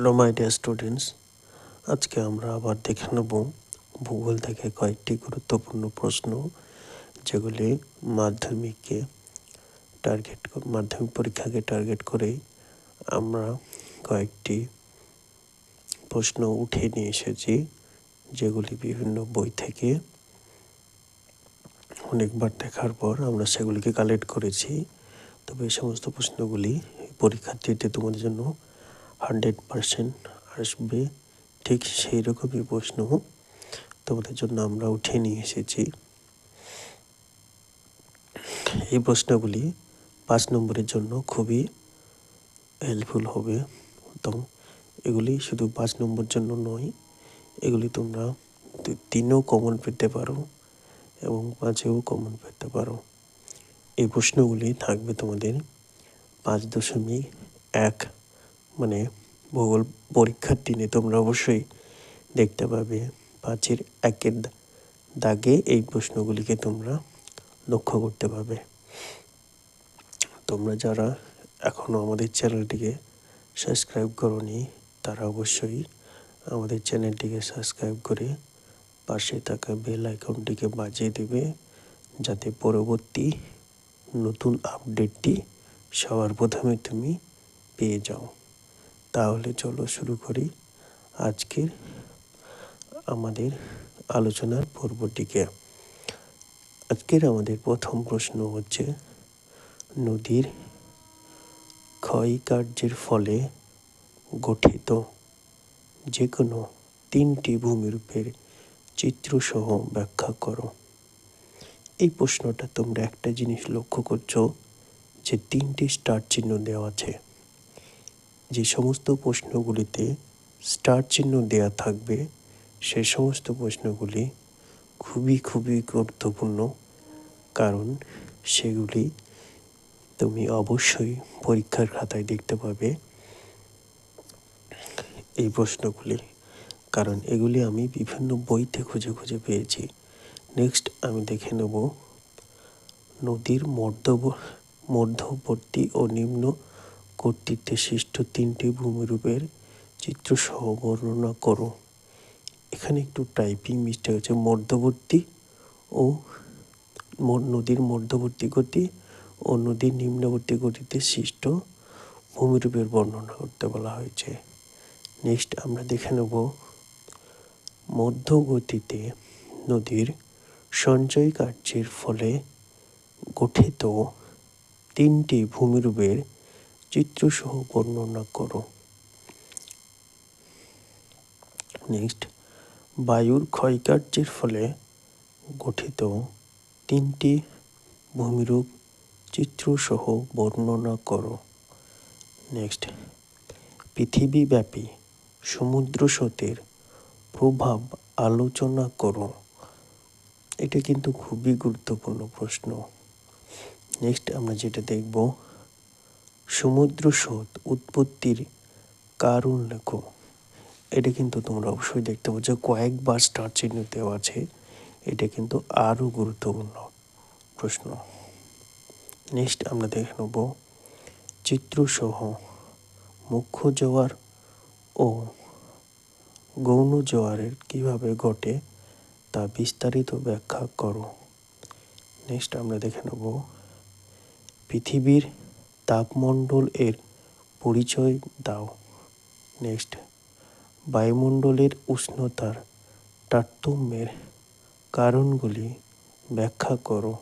Hello my dear students, আজকে আমরা আবার দেখে নেব ভূগোল থেকে কয়েকটি গুরুত্বপূর্ণ প্রশ্ন, যেগুলি মাধ্যমিক পরীক্ষাকে টার্গেট করেই আমরা কয়েকটি প্রশ্ন উঠিয়ে নিয়ে এসেছি, যেগুলি বিভিন্ন বই থেকে অনেকবার দেখার পর আমরা সেগুলিকে কালেক্ট করেছি। তবে এই সমস্ত প্রশ্নগুলি পরীক্ষার্থীতে তোমাদের জন্য 100% আসবে। ঠিক সেই রকমই প্রশ্ন তোমাদের জন্য আমরা উঠিয়ে নিয়ে এসেছি। এই প্রশ্নগুলি 5 নম্বরের জন্য খুবই হেল্পফুল হবে। তো এগুলি শুধু 5 নম্বর জন্য নয়, এগুলি তোমরা 3-এও কমন পেতে পারো এবং 5-এও কমন পেতে পারো। এই প্রশ্নগুলি থাকবে তোমাদের 5.1, মানে ভূগোল পরীক্ষার দিনে তোমরা অবশ্যই দেখতে পাবে 5-1 দাগে এই প্রশ্নগুলিকে তোমরা লক্ষ্য করতে পারবে। তোমরা যারা এখনও আমাদের চ্যানেলটিকে সাবস্ক্রাইব করোনি, তারা অবশ্যই আমাদের চ্যানেলটিকে সাবস্ক্রাইব করে পাশে থাকা বেল আইকনটিকে বাজিয়ে দেবে, যাতে পরবর্তী নতুন আপডেটটি সবার প্রথমে তুমি পেয়ে যাও। তাহলে চলো শুরু করি আজকের আমাদের আলোচনার পর্বটিকে। আজকের আমাদের প্রথম প্রশ্ন হচ্ছে, নদীর ক্ষয়কার্যের ফলে গঠিত যে কোনো 3টি ভূমিরূপের চিত্রসহ ব্যাখ্যা করো। এই প্রশ্নটা তোমরা একটা জিনিস লক্ষ্য করছো, যে 3টি স্টার চিহ্ন দেওয়া আছে। যে সমস্ত প্রশ্নগুলিতে স্টার চিহ্ন দেওয়া থাকবে সে সমস্ত প্রশ্নগুলি খুবই গুরুত্বপূর্ণ, কারণ সেগুলি তুমি অবশ্যই পরীক্ষার খাতায় দেখতে পাবে এই প্রশ্নগুলি, কারণ এগুলি আমি বিভিন্ন বইতে খুঁজে পেয়েছি। নেক্সট আমি দেখে নেব নদীর মধ্যবর্তী ও নিম্ন কর্তৃত্বে সৃষ্ট 3টি ভূমিরূপের চিত্রসহ বর্ণনা করো। এখানে একটু টাইপিং মিস্টেক আছে। নদীর মধ্যবর্তী গতি ও নদীর নিম্নবর্তী গতিতে সৃষ্ট ভূমিরূপের বর্ণনা করতে বলা হয়েছে। নেক্সট আমরা দেখে নেব মধ্যগতিতে নদীর সঞ্চয় কার্যের ফলে গঠিত 3টি ভূমিরূপের চিত্রসহ বর্ণনা করো। নেক্সট বায়ুর ক্ষয়কার্যের ফলে গঠিত 3টি ভূমিরূপ চিত্রসহ বর্ণনা করো। নেক্সট পৃথিবীব্যাপী সমুদ্র স্রোতের প্রভাব আলোচনা করো। এটা কিন্তু খুবই গুরুত্বপূর্ণ প্রশ্ন। নেক্সট আমরা যেটা দেখব, সমুদ্র স্রোত উৎপত্তির কারণ লেখো। এটা কিন্তু তোমরা অবশ্যই দেখতে পাচ্ছ কয়েকবার স্টার চিহ্ন দেওয়া আছে। এটা কিন্তু আরও গুরুত্বপূর্ণ প্রশ্ন। নেক্সট আমরা দেখে নেব চিত্রসহ মুখ্য জোয়ার ও গৌণ জোয়ারের কিভাবে ঘটে তা বিস্তারিত ব্যাখ্যা করো। নেক্সট আমরা দেখে নেব পৃথিবীর তাপমণ্ডল এর পরিচয় দাও। নেক্সট বায়ুমণ্ডলের উষ্ণতার তারতম্যের কারণগুলি ব্যাখ্যা করো।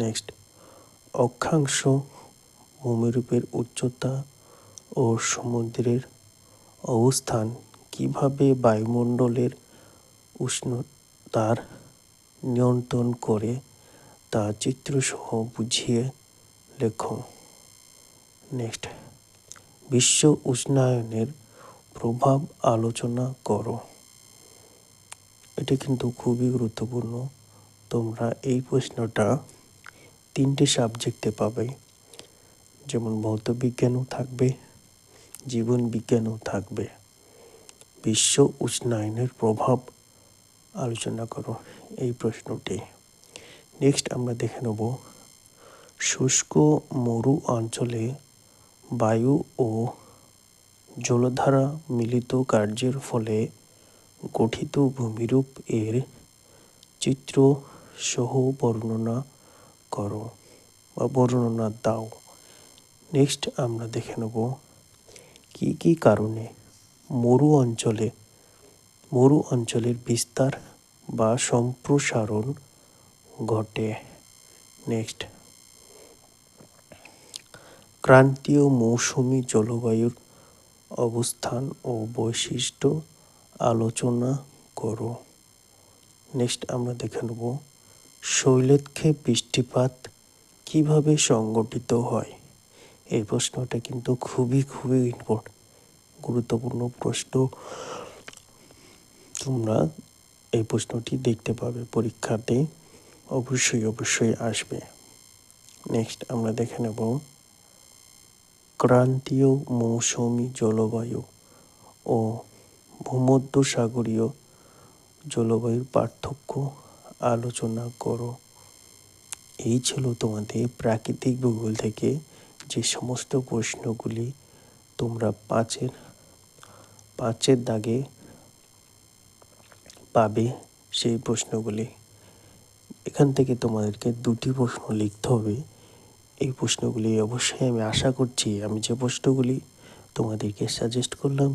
নেক্সট অক্ষাংশ ভূমিরূপের উচ্চতা ও সমুদ্রের অবস্থান কিভাবে বায়ুমণ্ডলের উষ্ণতার নিয়ন্ত্রণ করে তা চিত্রসহ বুঝিয়ে লেখো। নেক্সট বিশ্ব উষ্ণায়নের প্রভাব আলোচনা করো। এটা কিন্তু খুবই গুরুত্বপূর্ণ। তোমরা এই প্রশ্নটা 3টে সাবজেক্টে পাবে, যেমন ভৌতবিজ্ঞানও থাকবে, জীবন বিজ্ঞানও থাকবে। বিশ্ব উষ্ণায়নের প্রভাব আলোচনা করো এই প্রশ্নটি। নেক্সট আমরা দেখে নেব শুষ্ক মরু অঞ্চলে বায়ু ও জলধারা মিলিত কার্যের ফলে গঠিত ভূমিরূপ এর চিত্র সহ বর্ণনা করো বা বর্ণনা দাও। নেক্সট আমরা দেখে নেব কি কারণে মরু অঞ্চলের বিস্তার বা সম্প্রসারণ ঘটে। নেক্সট, ক্রান্তীয় মৌসুমী জলবায়ুর অবস্থান ও বৈশিষ্ট্য আলোচনা করো। নেক্সট আমরা দেখে নেব শৈলক্ষে বৃষ্টিপাত কিভাবে সংগঠিত হয়। এই প্রশ্নটা কিন্তু খুবই গুরুত্বপূর্ণ প্রশ্ন। তোমরা এই প্রশ্নটি দেখতে পাবে পরীক্ষাতে, অবশ্যই আসবে। নেক্সট আমরা দেখে নেব ক্রান্তীয় মৌসুমী জলবায়ু ও ভূমধ্যসাগরীয় জলবায়ুর পার্থক্য আলোচনা করো। এই ছিল তোমাদের প্রাকৃতিক ভূগোল থেকে যে সমস্ত প্রশ্নগুলি তোমরা পাঁচের দাগে পাবে, সেই প্রশ্নগুলি। এখান থেকে তোমাদেরকে 2টি প্রশ্ন লিখতে হবে। এই প্রশ্নগুলি অবশ্যই আমি আশা করছি আমি যে প্রশ্নগুলি তোমাদেরকে সাজেস্ট করলাম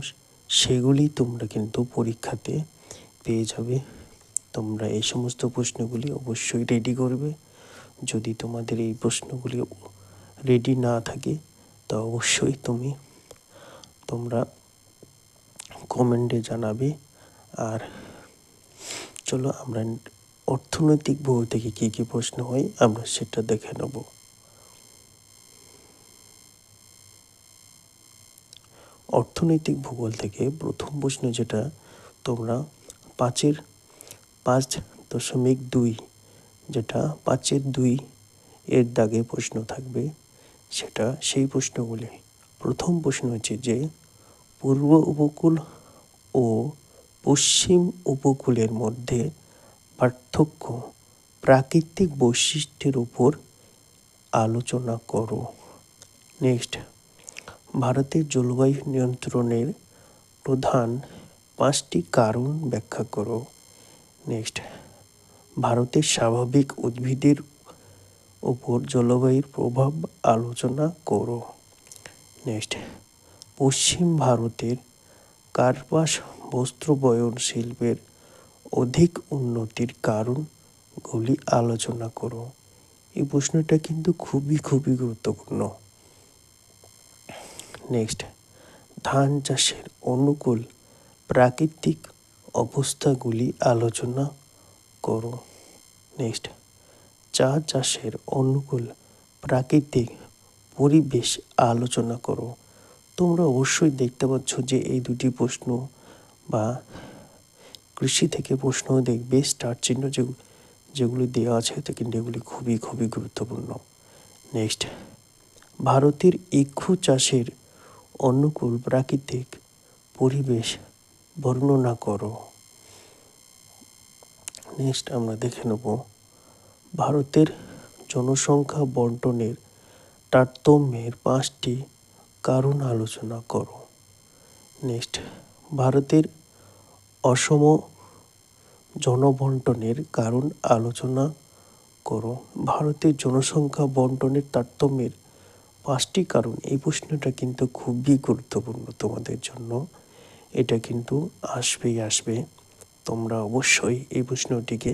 সেগুলি তোমরা কিন্তু পরীক্ষাতে পেয়ে যাবে। তোমরা এই সমস্ত প্রশ্নগুলি অবশ্যই রেডি করবে। যদি তোমাদের এই প্রশ্নগুলি রেডি না থাকে তা অবশ্যই তোমরা কমেন্টে জানাবে। আর চলো আমরা অর্থনৈতিক ভূগোল থেকে কি প্রশ্ন হয় আমরা সেটা দেখে নেব। অর্থনৈতিক ভূগোল থেকে প্রথম প্রশ্ন যেটা তোমরা 5.2 যেটা 5.2 এর দাগে প্রশ্ন থাকবে, সেই প্রশ্নগুলি। প্রথম প্রশ্ন হচ্ছে যে পূর্ব উপকূল ও পশ্চিম উপকূলের মধ্যে পার্থক্য প্রাকৃতিক বৈশিষ্ট্যের উপর আলোচনা করো। নেক্সট, ভারতের জলবায়ু নিয়ন্ত্রণের প্রধান 5টি কারণ ব্যাখ্যা করো। নেক্সট, ভারতের স্বাভাবিক উদ্ভিদের উপর জলবায়ুর প্রভাব আলোচনা করো। নেক্সট, পশ্চিম ভারতের কার্পাস বস্ত্রবয়ন শিল্পের অধিক উন্নতির কারণগুলি আলোচনা করো। এই প্রশ্নটা কিন্তু খুবই গুরুত্বপূর্ণ। নেক্সট, ধান চাষের অনুকূল প্রাকৃতিক অবস্থাগুলি আলোচনা করো। নেক্সট, চা চাষের অনুকূল প্রাকৃতিক পরিবেশ আলোচনা করো। তোমরা অবশ্যই দেখতে পাচ্ছ যে এই 2টি প্রশ্ন বা কৃষি থেকে প্রশ্ন দেখবে, স্টার চিহ্ন যেগুলি দেওয়া আছে কিন্তু এগুলি খুবই গুরুত্বপূর্ণ। নেক্সট, ভারতের ইক্ষু চাষের অনুকূল প্রাকৃতিক পরিবেশ বর্ণনা করো। নেক্সট আমরা দেখে নেব ভারতের জনসংখ্যা বন্টনের তারতম্যের 5টি কারণ আলোচনা করো। নেক্সট, ভারতের অসম জনবন্টনের কারণ আলোচনা করো। ভারতের জনসংখ্যা বন্টনের তারতম্যের 5টি কারণ, এই প্রশ্নটা কিন্তু খুবই গুরুত্বপূর্ণ তোমাদের জন্য। এটা কিন্তু আসবে। তোমরা অবশ্যই এই প্রশ্নটিকে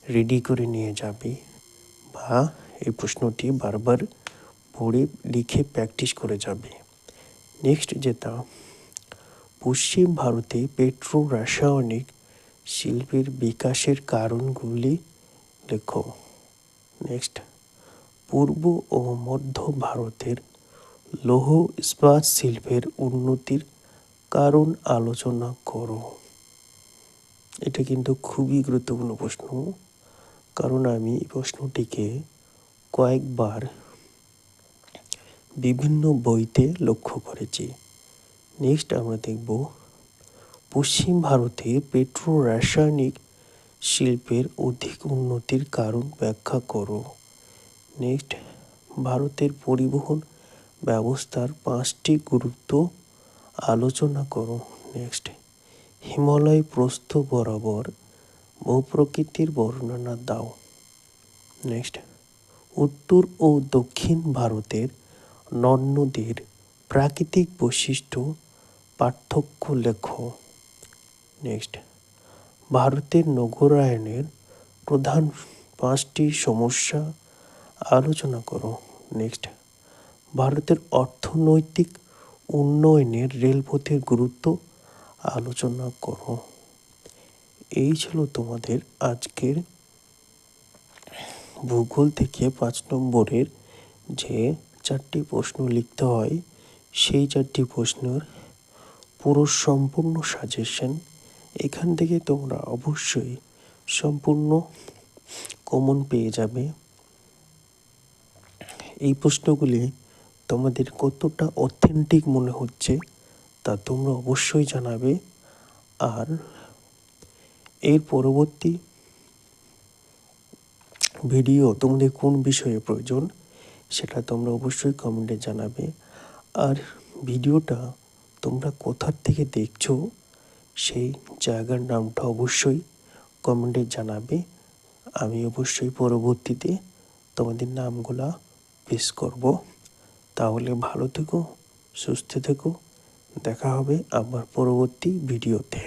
রেডি করে নিয়ে যাবে বা এই প্রশ্নটি বারবার পড়ে লিখে প্র্যাকটিস করে যাবে। নেক্সট যেটা, পশ্চিম ভারতে পেট্রো রাসায়নিক শিল্পের বিকাশের কারণগুলি লেখো। নেক্সট, পূর্ব ও মধ্য ভারতের লৌহ ইস্পাত শিল্পের উন্নতির কারণ আলোচনা করো। এটা কিন্তু খুবই গুরুত্বপূর্ণ প্রশ্ন, কারণ আমি এই প্রশ্নটিকে কয়েকবার বিভিন্ন বইতে লক্ষ্য করেছি। নেক্সট আমরা দেখব পশ্চিম ভারতে পেট্রো রাসায়নিক শিল্পের অধিক উন্নতির কারণ ব্যাখ্যা করো। নেক্সট, ভারতের পরিবহন ব্যবস্থার 5টি গুরুত্ব আলোচনা করো। নেক্সট, হিমালয় প্রস্থ বরাবর ভূপ্রকৃতির বর্ণনা দাও। নেক্সট, উত্তর ও দক্ষিণ ভারতের নদ নদীর প্রাকৃতিক বৈশিষ্ট্য পার্থক্য লেখো। নেক্সট, ভারতের নগরায়নের প্রধান 5টি সমস্যা আলোচনা করো। নেক্সট, ভারতের অর্থনৈতিক উন্নয়নের রেলপথের গুরুত্ব আলোচনা করো। এই ছিল তোমাদের আজকের ভূগোল থেকে 5 নম্বরের যে 4টি প্রশ্ন লিখতে হয় সেই 4টি প্রশ্নের পুরো সম্পূর্ণ সাজেশন। এখান থেকে তোমরা অবশ্যই সম্পূর্ণ কমন পেয়ে যাবে। এই প্রশ্নগুলি তোমাদের কতটা অথেন্টিক মনে হচ্ছে তা তোমরা অবশ্যই জানাবে। আর এর পরবর্তী ভিডিও তোমাদের কোন বিষয়ে প্রয়োজন সেটা তোমরা অবশ্যই কমেন্টে জানাবে। আর ভিডিওটা তোমরা কোথার থেকে দেখছো সেই জায়গার নামটা অবশ্যই কমেন্টে জানাবে। আমি অবশ্যই পরবর্তীতে তোমাদের নামগুলা পেশ করব। তাহলে ভালো থেকো, সুস্থ থেকো, দেখা হবে আবার পরবর্তী ভিডিওতে।